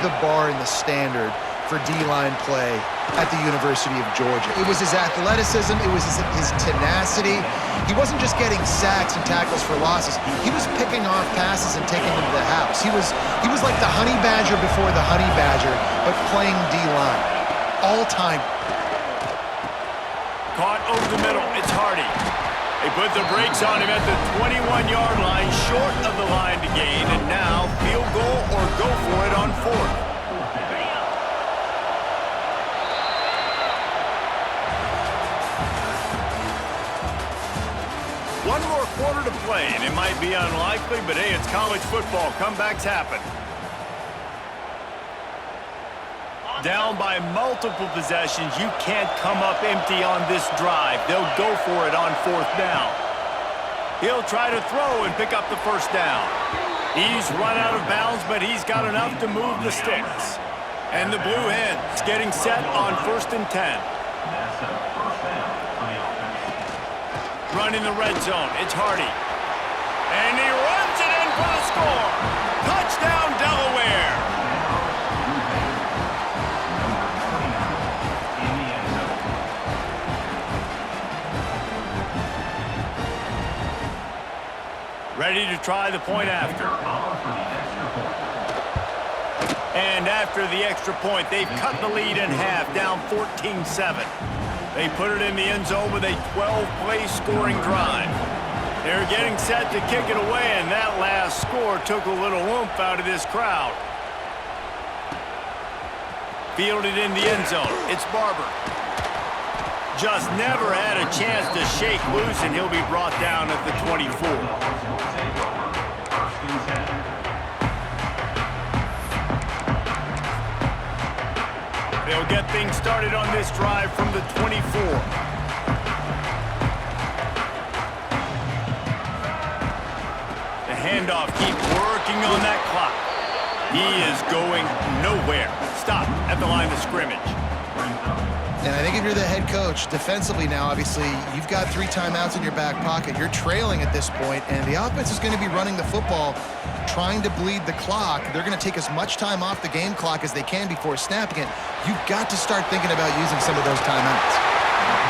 the bar and the standard for D-line play at the University of Georgia. It was his athleticism, it was his tenacity. He wasn't just getting sacks and tackles for losses. He was picking off passes and taking them to the house. He was like the honey badger before the honey badger, but playing D-line. All time. Caught over the middle. It's Hardy. They put the brakes on him at the 21-yard line, short of the line to gain, and now field goal or go for it on fourth. One more quarter to play, and it might be unlikely, but hey, it's college football. Comebacks happen. Down by multiple possessions, you can't come up empty on this drive. They'll go for it on fourth down. He'll try to throw and pick up the first down. He's run out of bounds, but he's got enough to move the sticks. And the Blue Hens getting set on 1st and 10. Running the red zone, it's Hardy. And he runs it in for the score. Touchdown, Delaware. Ready to try the point after. And after the extra point, they've cut the lead in half, down 14-7. They put it in the end zone with a 12-play scoring drive. They're getting set to kick it away, and that last score took a little oomph out of this crowd. Fielded in the end zone. It's Barber. Just never had a chance to shake loose, and he'll be brought down at the 24. They'll get things started on this drive from the 24. The handoff keeps working on that clock. He is going nowhere. Stop at the line of scrimmage. And I think if you're the head coach, defensively now, obviously, you've got 3 timeouts in your back pocket. You're trailing at this point, and the offense is going to be running the football, trying to bleed the clock. They're going to take as much time off the game clock as they can before snapping it. You've got to start thinking about using some of those timeouts.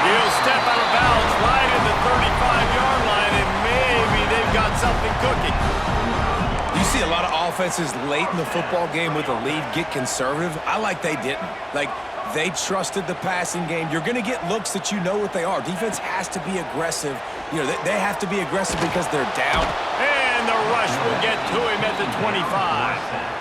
He'll step out of bounds right at the 35-yard line, and maybe they've got something cooking. You see a lot of offenses late in the football game with a lead get conservative. I like they didn't. They trusted the passing game. You're going to get looks that you know what they are. Defense has to be aggressive. You know, they have to be aggressive because they're down. And the rush will get to him at the 25.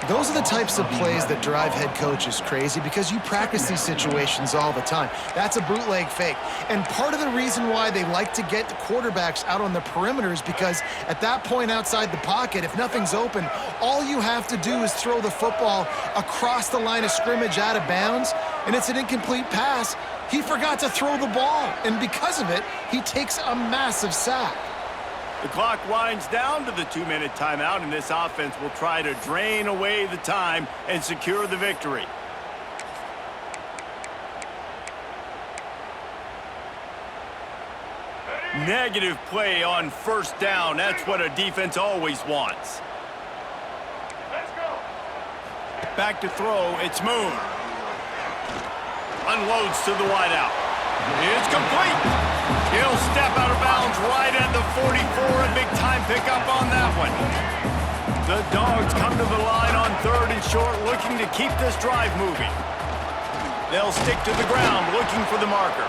Those are the types of plays that drive head coaches crazy because you practice these situations all the time. That's a bootleg fake. And part of the reason why they like to get the quarterbacks out on the perimeter is because at that point outside the pocket, if nothing's open, all you have to do is throw the football across the line of scrimmage out of bounds, and it's an incomplete pass. He forgot to throw the ball, and because of it, he takes a massive sack. The clock winds down to the 2-minute timeout, and this offense will try to drain away the time and secure the victory. Negative play on first down. That's what a defense always wants. Let's go. Back to throw. It's Moon. Unloads to the wideout. It's complete. He'll step out of bounds right at the 44. A big time pickup on that one. The Dogs come to the line on 3rd and short, looking to keep this drive moving. They'll stick to the ground, looking for the marker.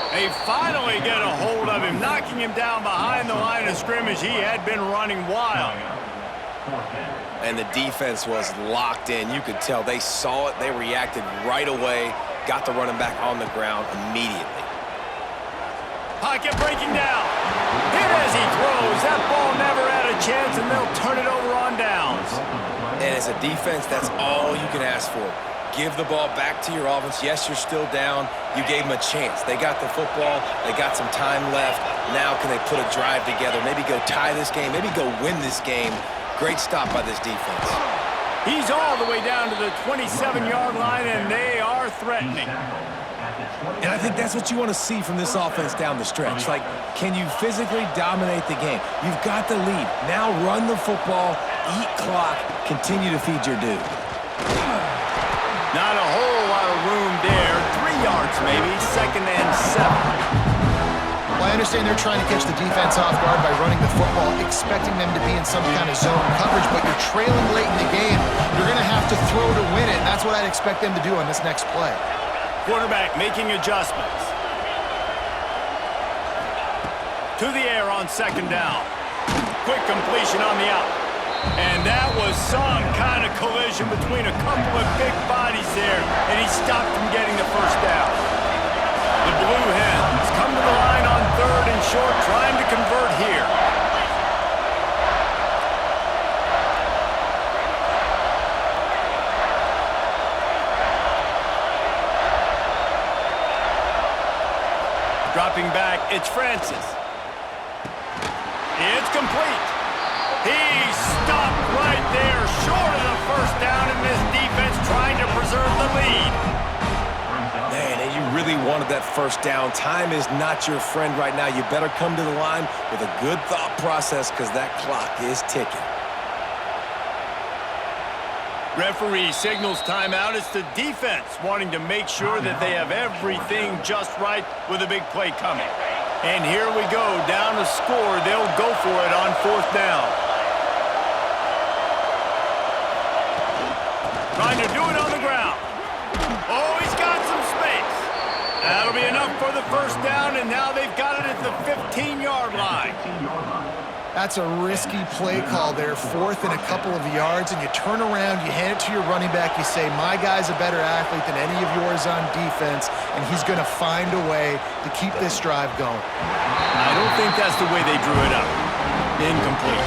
They finally get a hold of him, knocking him down behind the line of scrimmage. He had been running wild. And the defense was locked in. You could tell they saw it. They reacted right away. Got the running back on the ground immediately. Pocket breaking down. Hit as he throws. That ball never had a chance, and they'll turn it over on downs. And as a defense, that's all you can ask for. Give the ball back to your offense. Yes, you're still down. You gave them a chance. They got the football. They got some time left. Now can they put a drive together? Maybe go tie this game. Maybe go win this game. Great stop by this defense. He's all the way down to the 27-yard line, and they are threatening. And I think that's what you want to see from this offense down the stretch. Like, can you physically dominate the game? You've got the lead. Now run the football, eat clock, continue to feed your dude. Not a whole lot of room there. 3 yards maybe, 2nd and 7. Well, I understand they're trying to catch the defense off guard by running the football, expecting them to be in some kind of zone coverage, but you're trailing late in the game. You're going to have to throw to win it, and that's what I'd expect them to do on this next play. Quarterback making adjustments. To the air on 2nd down. Quick completion on the out. And that was some kind of collision between a couple of big bodies there, and he stopped from getting the first down. The Blue Hens come to the line on 3rd and short, trying to convert here. Dropping back, it's Francis. It's complete. He stopped right there, short of the first down, and this defense trying to preserve the lead. Man, and you really wanted that first down. Time is not your friend right now. You better come to the line with a good thought process because that clock is ticking. Referee signals timeout. It's the defense wanting to make sure that they have everything just right with a big play coming. And here we go, down to score. They'll go for it on 4th down. Trying to do it on the ground. Oh, he's got some space. That'll be enough for the first down, and now they've got it at the 15-yard line. That's a risky play call there, 4th and a couple of yards, and you turn around, you hand it to your running back, you say, my guy's a better athlete than any of yours on defense, and he's going to find a way to keep this drive going. I don't think that's the way they drew it up. Incomplete.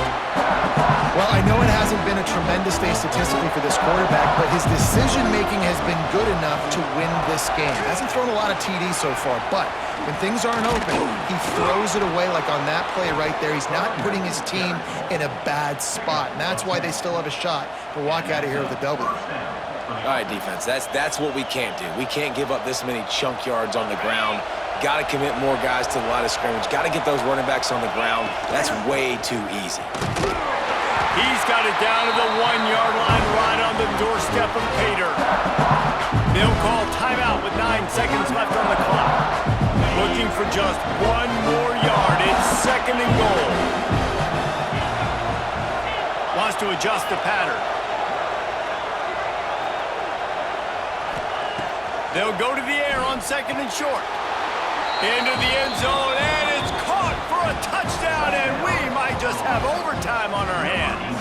Well, I know it hasn't been a tremendous day statistically for this quarterback, but his decision-making has been good enough to win this game. Hasn't thrown a lot of TDs so far, but when things aren't open, he throws it away like on that play right there. He's not putting his team in a bad spot, and that's why they still have a shot to walk out of here with a W. All right, defense, that's what we can't do. We can't give up this many chunk yards on the ground. Got to commit more guys to the line of scrimmage. Got to get those running backs on the ground. That's way too easy. He's got it down to the 1-yard line, right on the doorstep of Pater. They'll call timeout with 9 seconds left on the clock. Looking for just 1 more yard. It's 2nd and goal. Wants to adjust the pattern. They'll go to the air on 2nd and short. Into the end zone, and it's caught for a touchdown, and we might just have overtime on our hands.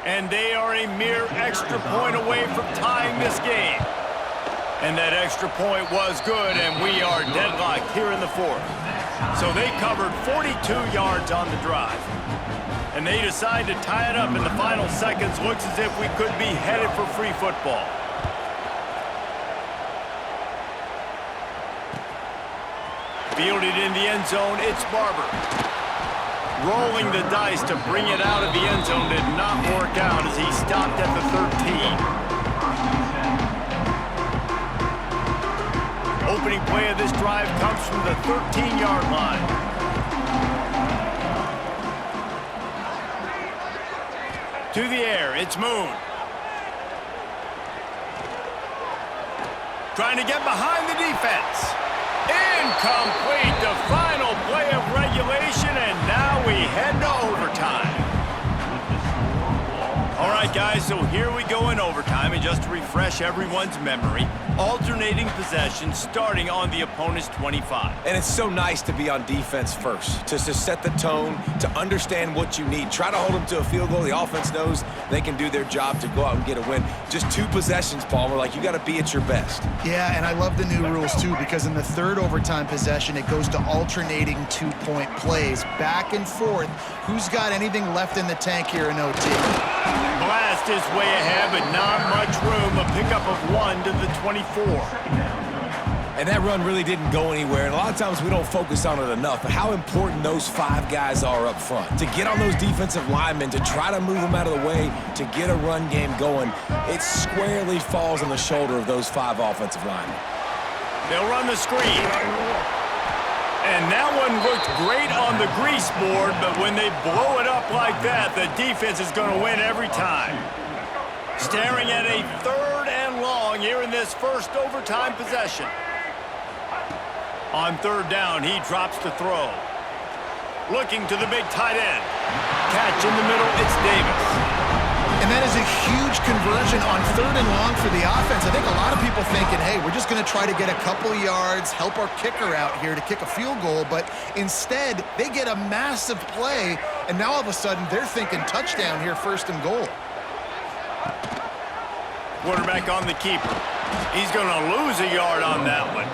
And they are a mere extra point away from tying this game. And that extra point was good, and we are deadlocked here in the 4th. So they covered 42 yards on the drive. And they decide to tie it up in the final seconds. Looks as if we could be headed for free football. Fielded in the end zone, it's Barber. Rolling the dice to bring it out of the end zone did not work out as he stopped at the 13. Opening play of this drive comes from the 13-yard line. To the air, it's Moon. Trying to get behind the defense. Incomplete, the final play of regulation, and now we head to overtime. All right, guys, so here we go in overtime, and just to refresh everyone's memory, alternating possession starting on the opponent's 25. And it's so nice to be on defense first, to set the tone, to understand what you need. Try to hold them to a field goal. The offense knows they can do their job to go out and get a win. Just 2 possessions, Palmer, like you got to be at your best. Yeah, and I love the new rules, too, because in the 3rd overtime possession, it goes to alternating 2-point plays, back and forth. Who's got anything left in the tank here in OT? Blast is way ahead, but not much room. A pickup of 1 to the 24. And that run really didn't go anywhere. And a lot of times we don't focus on it enough, but how important those 5 guys are up front. To get on those defensive linemen, to try to move them out of the way, to get a run game going, it squarely falls on the shoulder of those 5 offensive linemen. They'll run the screen. That one looked great on the grease board, but when they blow it up like that, the defense is going to win every time. Staring at a 3rd and long here in this first overtime possession. On 3rd down, he drops to throw. Looking to the big tight end. Catch in the middle, it's Davis. And that is a huge conversion on 3rd and long for the offense. I think a lot of people thinking, hey, we're just going to try to get a couple yards, help our kicker out here to kick a field goal. But instead, they get a massive play, and now all of a sudden they're thinking touchdown here, 1st and goal. Quarterback on the keeper. He's going to lose a yard on that one.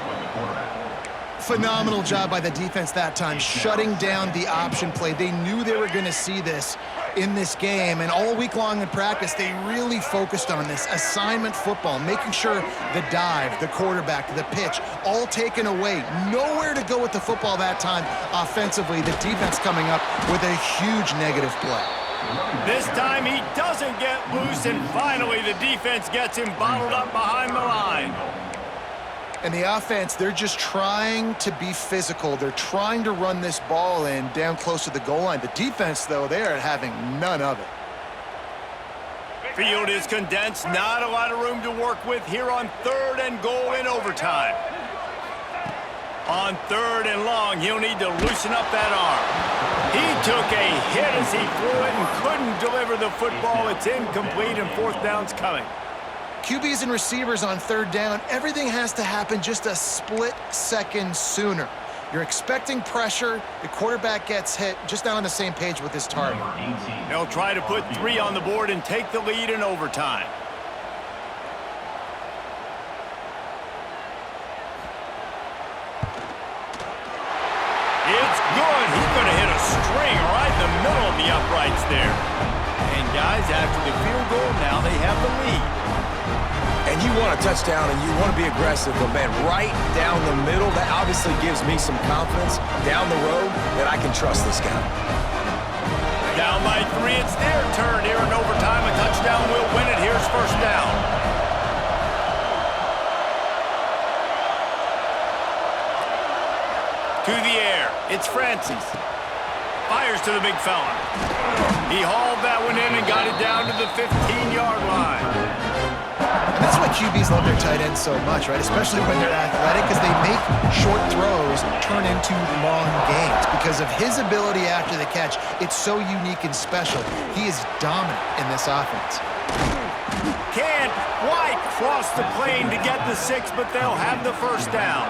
Phenomenal job by the defense that time, shutting down the option play. They knew they were going to see this in this game, and all week long in practice, they really focused on this assignment football, making sure the dive, the quarterback, the pitch, all taken away. Nowhere to go with the football that time offensively. The defense coming up with a huge negative play. This time he doesn't get loose, and finally the defense gets him bottled up behind the line. And the offense, they're just trying to be physical. They're trying to run this ball in down close to the goal line. The defense, though, they are having none of it. Field is condensed. Not a lot of room to work with here on 3rd and goal in overtime. On 3rd and long, he'll need to loosen up that arm. He took a hit as he threw it and couldn't deliver the football. It's incomplete, and 4th down's coming. QBs and receivers on 3rd down, everything has to happen just a split second sooner. You're expecting pressure, the quarterback gets hit, just not on the same page with his target. They'll try to put 3 on the board and take the lead in overtime. It's good. He's going to hit a string right in the middle of the uprights there. And guys, after the field goal, now they have the lead. And you want a touchdown and you want to be aggressive, but man, right down the middle, that obviously gives me some confidence down the road that I can trust this guy. Down by 3, it's their turn here in overtime. A touchdown will win it. Here's 1st down. To the air, it's Francis. Fires to the big fella. He hauled that one in and got it down to the 15-yard line. And that's why QBs love their tight ends so much, right? Especially when they're athletic, because they make short throws turn into long gains. Because of his ability after the catch, it's so unique and special. He is dominant in this offense. Can't quite cross the plane to get the 6, but they'll have the 1st down.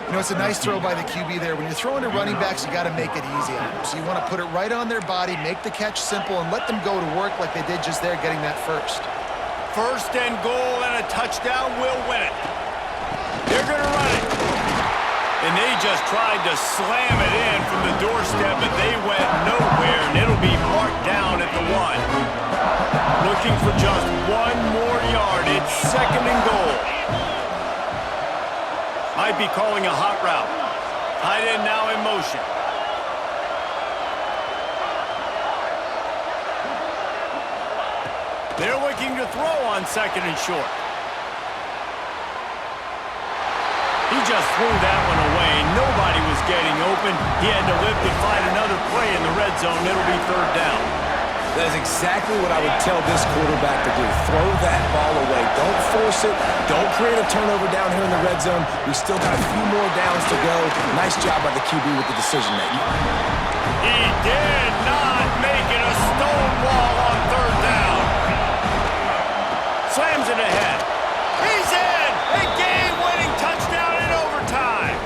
You know, it's a nice throw by the QB there. When you're throwing to running backs, you got to make it easy on them. So you want to put it right on their body, make the catch simple, and let them go to work like they did just there, getting that 1st. 1st and goal, and a touchdown will win it. They're going to run it. And they just tried to slam it in from the doorstep, but they went nowhere, and it'll be marked down at the 1. Looking for just 1 more yard. It's 2nd and goal. Might be calling a hot route. Tight end now in motion. They're looking to throw on 2nd and short. He just threw that one away. Nobody was getting open. He had to live to fight another play in the red zone. It'll be 3rd down. That is exactly what I would tell this quarterback to do. Throw that ball away. Don't force it. Don't create a turnover down here in the red zone. We still got a few more downs to go. Nice job by the QB with the decision making. He did not make it a stone wall on 3rd down. Slams it ahead. He's in! A game-winning touchdown in overtime.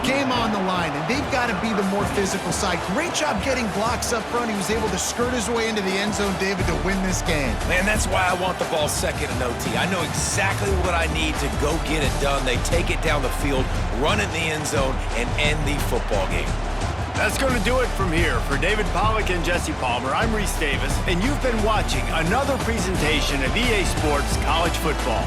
Game on the line, and they've got to be the more physical side. Great job getting blocks up front. He was able to skirt his way into the end zone, David, to win this game. Man, that's why I want the ball 2nd and OT. I know exactly what I need to go get it done. They take it down the field, run it in the end zone, and end the football game. That's going to do it from here. For David Pollack and Jesse Palmer, I'm Reese Davis, and you've been watching another presentation of EA Sports College Football.